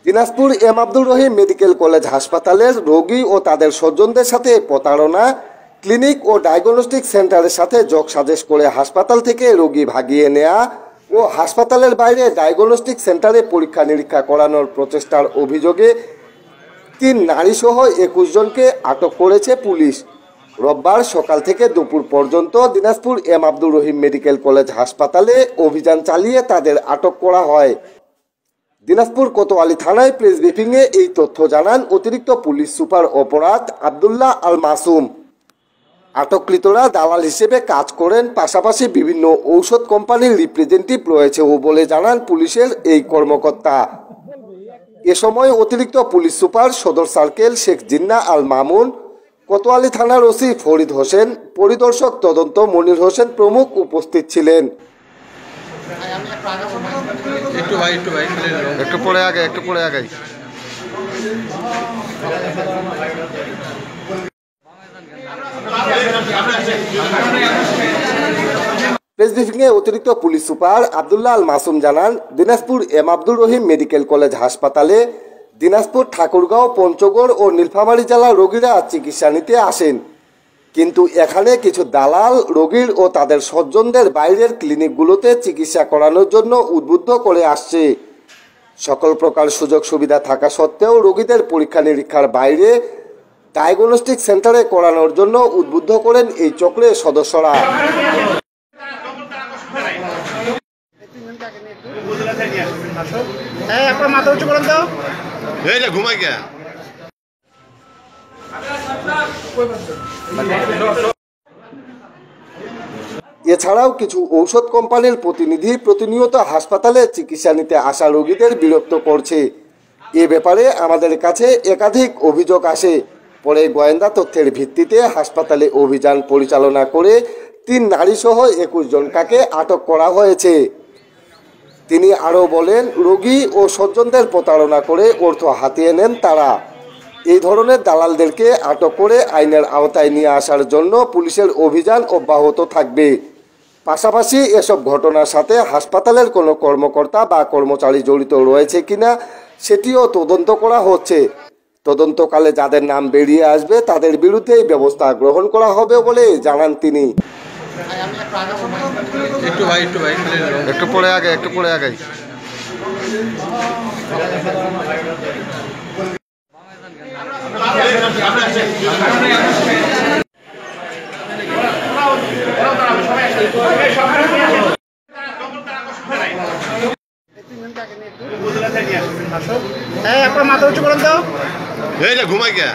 Dinajpur M Abdur Rahim medical college হাসপাতালের রোগী ও তাদের স্বজনদের সাথে প্রতারণা, ক্লিনিক ও ডায়াগনস্টিক সেন্টারের সাথে যোগসাজশ করে হাসপাতাল থেকে রোগী ভাগিয়ে নেওয়া ও হাসপাতালের বাইরে ডায়াগনস্টিক সেন্টারে পরীক্ষা নিরীক্ষা করানোর প্রচেষ্টার অভিযোগে 3 নারীসহ 21 জনকে আটক করেছে পুলিশ। রোববার সকাল থেকে দুপুর পর্যন্ত Dinajpur M Abdur Rahim medical college হাসপাতালে অভিযান চালিয়ে তাদের আটক করা হয়। দিনাজপুর কোতোয়ালি থানায় প্রেস ব্রিফিংয়ে এই তথ্য জানান অতিরিক্ত পুলিশ সুপার অপরাধ আব্দুল্লাহ আল মাসুম। আটককৃতরা দালাল হিসেবে কাজ করেন, পাশাপাশি বিভিন্ন ঔষধ কোম্পানির রিপ্রেজেন্টেটিভ রয়েছেও বলে জানান পুলিশের এই কর্মকর্তা। এ সময় অতিরিক্ত পুলিশ সুপার সদর সার্কেল শেখ জিন্না আল মামুন, কোতোয়ালি থানার ওসি ফরিদ হোসেন, পরিদর্শক তদন্ত মনির হোসেন প্রমুখ উপস্থিত ছিলেন। একটু পরে আগে প্রেস ব্রিফিংয়ে অতিরিক্ত পুলিশ সুপার আব্দুল্লাহ আল মাসুম জানান, Dinajpur M Abdur Rahim medical college হাসপাতালে দিনাজপুর, ঠাকুরগাঁও, পঞ্চগড় ও নীলফামারী জেলার রোগীরা চিকিৎসা নিতে আসেন, কিন্তু এখানে কিছু দালাল রোগীর ও তাদের স্বজনদের বাইরের ক্লিনিকগুলোতে চিকিৎসা করানোর জন্য উদ্বুদ্ধ করে আসছে। সকল প্রকার সুযোগ সুবিধা থাকা সত্ত্বেও রোগীদের পরীক্ষা নিরীক্ষার বাইরে ডায়াগনস্টিক সেন্টারে করানোর জন্য উদ্বুদ্ধ করেন এই চক্রের সদস্যরা। এছাড়াও কিছু ঔষধ কোম্পানির প্রতিনিধি প্রতিনিয়ত হাসপাতালে চিকিৎসা নিতে আসা রোগীদের বিরক্ত করছে। এ ব্যাপারে আমাদের কাছে একাধিক অভিযোগ আসে। পরে গোয়েন্দা তথ্যের ভিত্তিতে হাসপাতালে অভিযান পরিচালনা করে 3 নারীসহ 21 জনকে আটক করা হয়েছে। তিনি আরও বলেন, রোগী ও স্বজনদের প্রতারণা করে অর্থ হাতিয়ে নেন তারা। এই ধরনের দালালদেরকে আটক করে আইনের আওতায় নিয়ে আসার জন্য পুলিশের অভিযান অব্যাহত থাকবে। পাশাপাশি এসব ঘটনার সাথে হাসপাতালের কোনো কর্মকর্তা বা কর্মচারী জড়িত রয়েছে কিনা সেটিও তদন্ত করা হচ্ছে। তদন্তকালে যাদের নাম বেরিয়ে আসবে তাদের বিরুদ্ধে ব্যবস্থা গ্রহণ করা হবে বলে জানান তিনি। একটু পরে আগে মাথা উঁচু করেন তো, ঘুমাই গিয়া।